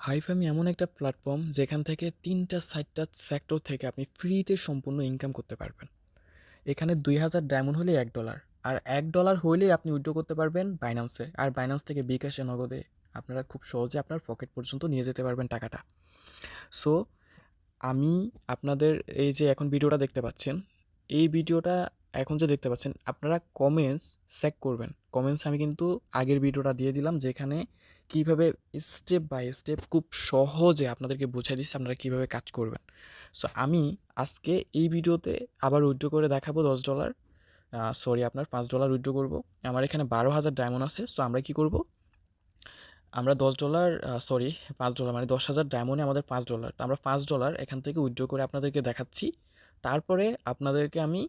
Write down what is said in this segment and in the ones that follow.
হাইফামি এমন একটা প্ল্যাটফর্ম যেখান থেকে ৩টা ৪টা সেক্টর থেকে আপনি ফ্রিতে সম্পূর্ণ ইনকাম করতে পারবেন। এখানে ২,০০০ ডায়মন্ড হলেই $১ আর $১ হইলেই আপনি উইথড্র করতে পারবেন বাইন্যান্সে। আর বাইন্যান্স থেকে বিকাশে, নগদে আপনারা খুব সহজে আপনার পকেট পর্যন্ত নিয়ে যেতে পারবেন টাকাটা। সো আমি আপনাদের এই যে এখন ভিডিওটা দেখতে পাচ্ছেন, এই ভিডিওটা এখন যে দেখতে পাচ্ছেন আপনারা কমেন্টস চেক করবেন। কমেন্টস আমি কিন্তু আগের ভিডিওটা দিয়ে দিলাম যেখানে কিভাবে স্টেপ বাই স্টেপ খুব সহজে আপনাদেরকে বুঝিয়ে দিচ্ছি আপনারা কিভাবে কাজ করবেন। সো আমি আজকে এই ভিডিওতে আবার উইথড্র করে দেখাবো $10, সরি আপনার $5 উইথড্র করব। আমার এখানে 12,000 ডায়মন্ড আছে। সো আমরা কি করব, আমরা $10 সরি $5 মানে 10,000 ডায়মন্ডে আমাদের $5। তো আমরা $5 এখান থেকে উইথড্র করে আপনাদেরকে দেখাচ্ছি। তারপরে আপনাদেরকে আমি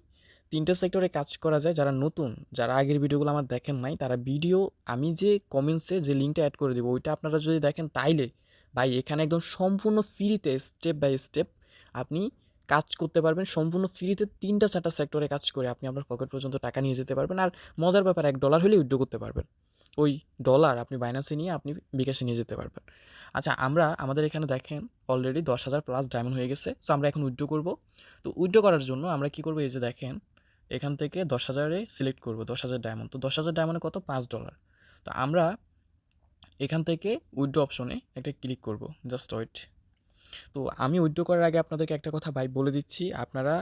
৩টা সেক্টরে কাজ করা যায়, যারা নতুন, যারা আগের ভিডিওগুলো আমার দেখেন নাই, তারা ভিডিও আমি যে কমেন্টসে যে লিঙ্কটা অ্যাড করে দেবো ওইটা আপনারা যদি দেখেন তাইলে ভাই এখানে একদম সম্পূর্ণ ফ্রিতে স্টেপ বাই স্টেপ আপনি কাজ করতে পারবেন। সম্পূর্ণ ফ্রিতে ৩টা ৪টা সেক্টরে কাজ করে আপনি আপনার পকেট পর্যন্ত টাকা নিয়ে যেতে পারবেন। আর মজার ব্যাপার $১ হলেই উইথড্র করতে পারবেন। ওই ডলার আপনি বাইন্যান্সে নিয়ে আপনি বিকাশে নিয়ে যেতে পারবেন। আচ্ছা, আমরা আমাদের এখানে দেখেন অলরেডি 10,000 প্লাস ডায়মন্ড হয়ে গেছে। সো আমরা এখন উইথড্র করব। তো উইথড্র করার জন্য আমরা কি করব, এই যে দেখেন এখান থেকে 10,000-এ সিলেক্ট করব, 10,000 ডায়মন্ড। তো 10,000 ডায়মন্ডে কত, $5। তো আমরা এখান থেকে উইথড্র অপশনে একটা ক্লিক করব, জাস্ট ওয়েট। তো আমি উইথড্র করার আগে আপনাদেরকে একটা কথা ভাই বলে দিচ্ছি, আপনারা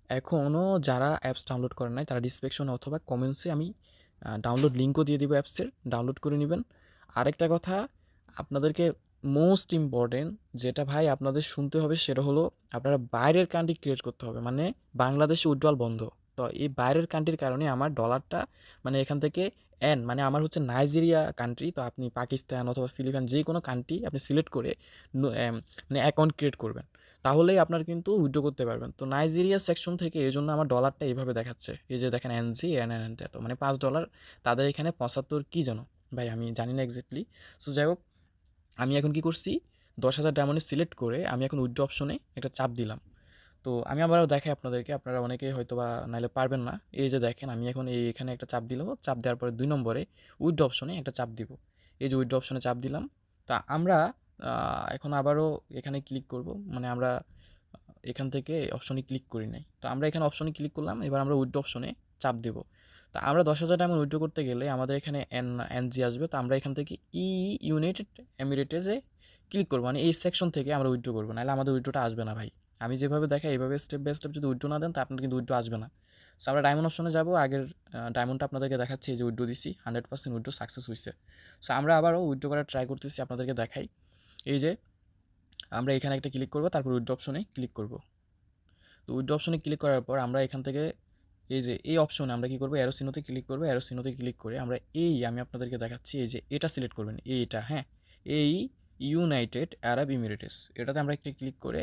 এখনও যারা অ্যাপস ডাউনলোড করেন নাই তারা ডিসক্রিপশনে অথবা কমেন্টসে আমি ডাউনলোড লিঙ্কও দিয়ে দিব অ্যাপসের, ডাউনলোড করে নেবেন। আরেকটা কথা আপনাদেরকে মোস্ট ইম্পর্টেন্ট যেটা ভাই আপনাদের শুনতে হবে সেটা হলো আপনারা বাইরের কান্ট্রি ক্রিয়েট করতে হবে, মানে বাংলাদেশে উইথড্রয়াল বন্ধ। তো এই বাইরের কান্ট্রির কারণে আমার ডলারটা মানে এখান থেকে মানে আমার হচ্ছে নাইজেরিয়া কান্ট্রি, তো আপনি পাকিস্তান অথবা ফিলিপাইন যে কোনো কান্ট্রি আপনি সিলেক্ট করে মানে অ্যাকাউন্ট ক্রিয়েট করবেন, তাহলেই আপনার কিন্তু উইথড্র করতে পারবেন। তো নাইজেরিয়া সেকশন থেকে এই জন্য আমার ডলারটা এইভাবে দেখাচ্ছে, এই যে দেখেন এনজি এন এত মানে $5। তাদের এখানে 75 কি যেন ভাই আমি জানি না এক্স্যাক্টলি। সো যাই হোক, আমি এখন কি করছি, 10,000 ডায়মন্ডে সিলেক্ট করে আমি এখন উইথড্র অপশনে একটা চাপ দিলাম। তো আমি আবারও দেখাই আপনাদেরকে, আপনারা অনেকেই হয়তো বা নাইলে পারবেন না। এই যে দেখেন আমি এখন এখানে একটা চাপ দিলাম, চাপ দেওয়ার পরে 2 নম্বরে উইথড্র অপশনে একটা চাপ দিব। এই যে উইথড্র অপশনে চাপ দিলাম। তা আমরা এখন আবারও এখানে ক্লিক করব, মানে আমরা এখান থেকে অপশনে ক্লিক করি নাই। তো আমরা এখানে অপশনে ক্লিক করলাম, এবার আমরা উইথড্র অপশনে চাপ দেব। তা আমরা 10,000 ডায়মন্ড উইথড্র করতে গেলে আমাদের এখানে এনজি আসবে। তো আমরা এখান থেকে ইউনাইটেড এমিরেটসে ক্লিক করবো, মানে এই সেকশন থেকে আমরা উইথড্র করবো, নাহলে আমাদের উইথড্রটা আসবে না ভাই। আমি যেভাবে দেখাই এইভাবে স্টেপ বাই স্টেপ যদি উইথড্র না দেন তা আপনার কিন্তু উইথড্র আসবে না। সো আমরা ডায়মন্ড অপশনে যাবো, আগের ডায়মন্ডটা আপনাদেরকে দেখাচ্ছি, এই যে উইথড্র দিছি 100% উইথড্র সাকসেস হয়েছে। সো আমরা আবারও উইথড্র করার ট্রাই করতেছি, আপনাদেরকে দেখাই। এই যে আমরা এখানে একটা ক্লিক করবো, তারপর উইথড্র অপশনে ক্লিক করবো। তো উইথড্র অপশনে ক্লিক করার পর আমরা এখান থেকে এই যে এই অপশনে আমরা কি করবো, অ্যারো চিহ্নতে ক্লিক করবো। অ্যারো চিহ্নতে ক্লিক করে আমরা আমি আপনাদেরকে দেখাচ্ছি, এই যে এটা সিলেক্ট করবেন, এইটা, হ্যাঁ, এই ইউনাইটেড আরব ইমিরেটস, এটাতে আমরা একটা ক্লিক করে।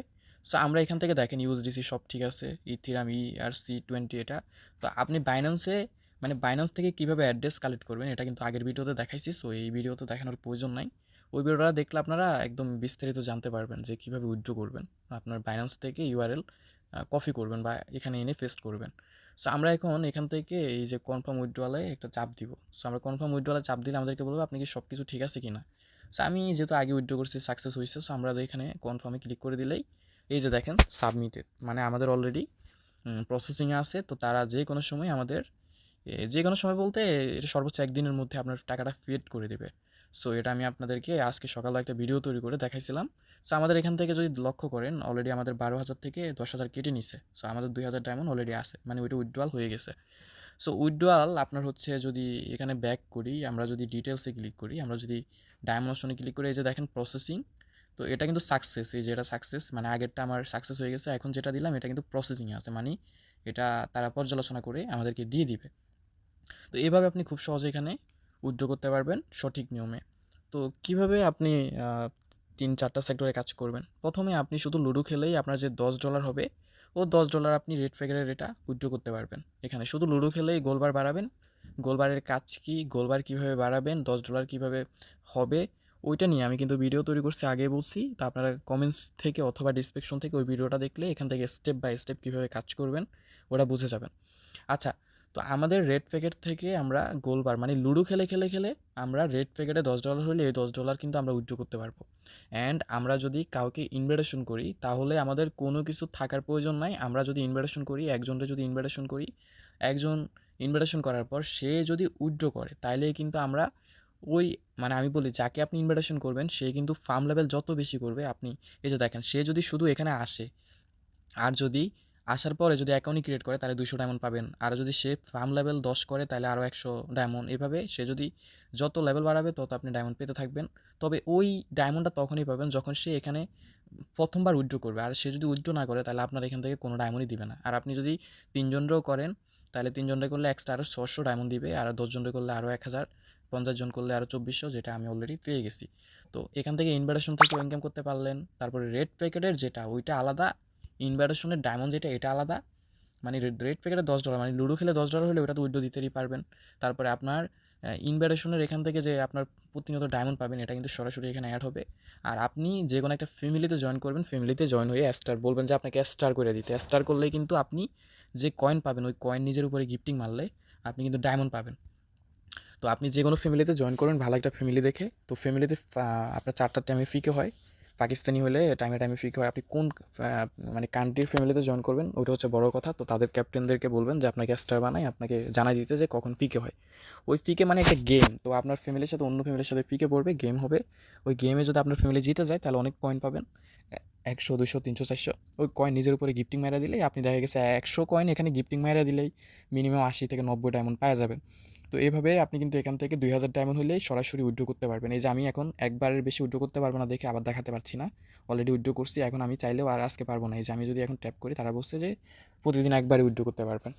সো আমরা এখান থেকে দেখেন ইউএসডিসি সব ঠিক আছে, ইথিরাম ERC20 এটা। তো আপনি বাইন্যান্সে মানে বাইন্যান্স থেকে কীভাবে অ্যাড্রেস কালেক্ট করবেন এটা কিন্তু আগের ভিডিওতে দেখাইছি। সো এই ভিডিওতে দেখানোর প্রয়োজন নাই। ওই ভিডিওটা দেখলে আপনারা একদম বিস্তারিত জানতে পারবেন যে কীভাবে উইথড্র করবেন আপনার বাইন্যান্স থেকে ইউআরএল কপি করবেন বা এখানে এনে পেস্ট করবেন। সো আমরা এখন এখান থেকে এই যে কনফার্ম উইথড্রয়ালে একটা চাপ দিব। সো আমরা কনফার্ম উইথড্রয়ালে চাপ দিলে আমাদেরকে বলবো আপনি কি সব কিছু ঠিক আছে কিনা। সো আমি যেহেতু আগে উইথড্র করছি সাকসেস হয়েছে, সো আমরা এখানে কনফার্মে ক্লিক করে দিলেই এই যে দেখেন সাবমিটেড, মানে আমাদের অলরেডি প্রসেসিংয়ে আছে। তো তারা যে কোনো সময় আমাদের যে কোনো সময় বলতে এটা সর্বোচ্চ 1 দিনের মধ্যে আপনার টাকাটা ফেড করে দেবে। সো এটা আমি আপনাদেরকে আজকে সকালে একটা ভিডিও তৈরি করে দেখাইছিলাম। সো আমাদের এখান থেকে যদি লক্ষ্য করেন অলরেডি আমাদের 12,000 থেকে 10,000 কেটে নিছে। সো আমাদের 2,000 ডায়মন্ড অলরেডি আছে, মানে ওইটা উইথড্রয়াল হয়ে গেছে। সো উইথড্রয়াল আপনার হচ্ছে যদি এখানে ব্যাক করি, আমরা যদি ডিটেলসে ক্লিক করি, আমরা যদি ডায়মন্ড অপশনে ক্লিক করি, এই যে দেখেন প্রসেসিং। তো এটা কিন্তু সাকসেস, এই যে এটা সাকসেস, মানে আগেরটা আমার সাকসেস হয়ে গেছে। এখন যেটা দিলাম এটা কিন্তু প্রসেসিংয়ে আছে, মানে এটা তারা পর্যালোচনা করে আমাদেরকে দিয়ে দিবে। তো এভাবে আপনি খুব সহজে এখানে উইথড্র করতে পারবেন সঠিক নিয়মে। তো কিভাবে আপনি 3-4টা সেক্টরে কাজ করবেন, প্রথমে আপনি শুধু লুডো খেলেই আপনার যে $10 হবে ও $10 আপনি রেড ফ্যাক্টরের এটা উইথড্র করতে পারবেন। এখানে শুধু লুডো খেলেই গোলবার বাড়াবেন। গোলবারের কাজ কি, গোলবার কীভাবে বাড়াবেন, $10 কীভাবে হবে, ওইটা নিয়ে আমি কিন্তু ভিডিও তৈরি করছি, আগে বলছি। তো আপনারা কমেন্টস থেকে অথবা ডিসক্রিপশন থেকে ওই ভিডিওটা দেখলে এখান থেকে স্টেপ বাই স্টেপ কীভাবে কাজ করবেন ওটা বুঝে যাবেন। আচ্ছা, তো আমাদের রেড প্যাকেট থেকে আমরা গোল বার মানে লুডো খেলে খেলে খেলে আমরা রেড প্যাকেটে $10 হলে এই $10 কিন্তু আমরা উইথড্র করতে পারবো। অ্যান্ড আমরা যদি কাউকে ইনভাইটেশন করি তাহলে আমাদের কোনো কিছু থাকার প্রয়োজন নাই। আমরা যদি ইনভাইটেশন করি, একজনকে যদি ইনভাইটেশন করি, একজন ইনভাইটেশন করার পর সে যদি উইথড্র করে তাইলে কিন্তু আমরা ওই মানে আমি বলি যাকে আপনি ইনভাইটেশন করবেন সে কিন্তু ফার্ম লেভেল যত বেশি করবে আপনি এই যে দেখেন সে যদি শুধু এখানে আসে আর যদি আসার পরে যদি অ্যাকাউন্টই ক্রিয়েট করে তাহলে 200 ডায়মন্ড পাবেন। আর যদি সে ফার্ম লেভেল 10 করে তাহলে আরও 100 ডায়মন্ড। এভাবে সে যদি যত লেভেল বাড়াবে তত আপনি ডায়মন্ড পেতে থাকবেন। তবে ওই ডায়মন্ডটা তখনই পাবেন যখন সে এখানে প্রথমবার উইথড্র করবে। আর সে যদি উইথড্র না করে তাহলে আপনার এখান থেকে কোনো ডায়মন্ডই দিবে না। আর আপনি যদি 3 জনরাও করেন তাহলে 3 জনরে করলে এক্সট্রা আরও 600 ডায়মন্ড দিবে। আর 10 জনরে করলে আরও 1000, 50 জন করলে আরও 2400, যেটা আমি অলরেডি পেয়ে গেছি। তো এখান থেকে ইনভাইটেশন থেকে ইনকাম করতে পারলেন। তারপরে রেড প্যাকেটের যেটা ওইটা আলাদা, ইনভাইটেশনের ডায়মন্ড যেটা এটা আলাদা। মানে রেড প্যাকেটে $10 মানে লুডো খেলে $10 হলে ওটা তো উইথড্র দিতেই পারবেন। তারপরে আপনার ইনভাইটেশনের এখান থেকে যে আপনার প্রতিনিয়ত ডায়মন্ড পাবেন এটা কিন্তু সরাসরি এখানে অ্যাড হবে। আর আপনি যে কোনো একটা ফ্যামিলিতে জয়েন করবেন, ফ্যামিলিতে জয়েন হয়ে স্টার বলবেন যে আপনাকে স্টার করে দিতে। স্টার করলেই কিন্তু আপনি যে কয়েন পাবেন ওই কয়েন নিজের উপরে গিফটিং মারলে আপনি কিন্তু ডায়মন্ড পাবেন। তো আপনি যে কোনো ফ্যামিলিতে জয়েন করবেন ভালো একটা ফ্যামিলি দেখে। তো ফ্যামিলিতে আপনার 4টা টাইমে ফিকে হয়, পাকিস্তানি হলে টাইমে টাইমে ফিকে হয়। আপনি কোন মানে কান্ট্রির ফ্যামিলিতে জয়েন করবেন ওইটা হচ্ছে বড় কথা। তো তাদের ক্যাপ্টেনদেরকে বলবেন যে আপনাকে স্টার বানায় আপনাকে জানাই দিতে যে কখন ফিকে হয়। ওই ফিকে মানে একটা গেম। তো আপনার ফ্যামিলির সাথে অন্য ফ্যামিলির সাথে ফিকে পড়বে, গেম হবে। ওই গেমে যদি আপনার ফ্যামিলি জিতে যায় তাহলে অনেক পয়েন্ট পাবেন, 100, 200, 300, 400। ওই কয়েন নিজের উপরে গিফটিং মারা দিলেই আপনি দেখা গেছে 100 কয়েন এখানে গিফটিং মারা দিলেই মিনিমাম 80 থেকে 90 ডায়মন্ড পাওয়া যাবেন। তো এইভাবে আপনি কিন্তু এখান থেকে 2000 ডায়মন্ড হলেই সরাসরি উইথড্র করতে পারবেন। এই যে আমি এখন একবারের বেশি উইথড্র করতে পারবো না দেখে আবার দেখাতে পারছি না, অলরেডি উইথড্র করছি। এখন আমি চাইলেও আর আজকে পারবো না। এই যে আমি যদি এখন ট্যাপ করি তারা বলছে যে প্রতিদিন একবারে উইথড্র করতে পারবেন।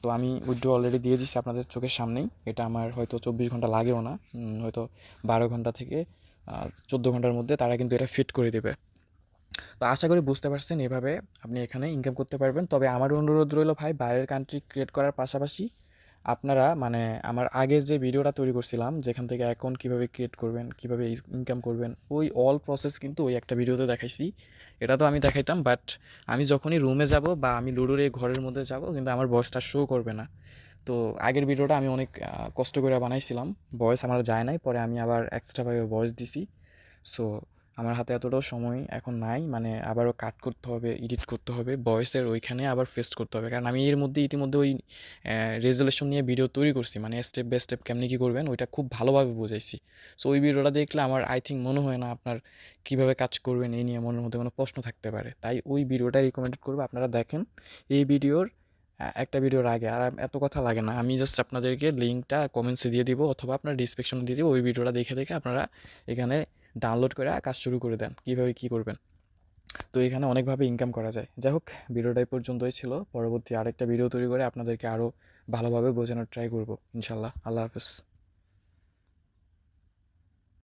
তো আমি উইথড্র অলরেডি দিয়ে দিচ্ছি আপনাদের চোখের সামনেই। এটা আমার হয়তো 24 ঘন্টা লাগেও না, হয়তো 12 ঘন্টা থেকে 14 ঘন্টার মধ্যে তারা কিন্তু এটা ফিট করে দেবে। তো আশা করি বুঝতে পারছেন এভাবে আপনি এখানে ইনকাম করতে পারবেন। তবে আমার অনুরোধ রইল ভাই, বাইরের কান্ট্রি ক্রিয়েট করার পাশাপাশি আপনারা মানে আমার আগের যে ভিডিওটা তৈরি করছিলাম যেখান থেকে অ্যাকাউন্ট কীভাবে ক্রিয়েট করবেন, কীভাবে ইনকাম করবেন, ওই অল প্রসেস কিন্তু ওই একটা ভিডিওতে দেখাইছি। এটা তো আমি দেখাইতাম, বাট আমি যখনই রুমে যাব বা আমি লুডোর এই ঘরের মধ্যে যাব কিন্তু আমার ভয়েসটা শো করবে না। তো আগের ভিডিওটা আমি অনেক কষ্ট করে বানাইছিলাম, ভয়েস আমার যায় নাই, পরে আমি আবার এক্সট্রাভাবে ভয়েস দিছি। সো আমার হাতে এতটাও সময় এখন নাই, মানে আবারও কাট করতে হবে, এডিট করতে হবে, ভয়েসের ওইখানে আবার পেস্ট করতে হবে। কারণ আমি এর মধ্যে ইতিমধ্যে ওই রেজুলেশন নিয়ে ভিডিও তৈরি করছি, মানে স্টেপ বাই স্টেপ কেমনি কী করবেন ওইটা খুব ভালোভাবে বুঝাইছি। সো ওই ভিডিওটা দেখলে আমার আই থিঙ্ক মনে হয় না আপনার কীভাবে কাজ করবেন এই নিয়ে মনের মধ্যে কোনো প্রশ্ন থাকতে পারে। তাই ওই ভিডিওটা রিকমেন্ড করবো আপনারা দেখেন এই ভিডিওর একটা ভিডিওর আগে। আর এত কথা লাগে না, আমি জাস্ট আপনাদেরকে লিঙ্কটা কমেন্টসে দিয়ে দিব অথবা আপনার ডিসক্রিপশনে দিয়ে দিব। ওই ভিডিওটা দেখে দেখে আপনারা এখানে ডাউনলোড করে কাজ শুরু করে দেন কীভাবে কী করবেন। তো এখানে অনেকভাবে ইনকাম করা যায়। যাই হোক, ভিডিওটা এই পর্যন্তই ছিল। পরবর্তী আরেকটা ভিডিও তৈরি করে আপনাদেরকে আরও ভালোভাবে বোঝানোর ট্রাই করব ইনশাল্লাহ। আল্লাহ হাফেজ।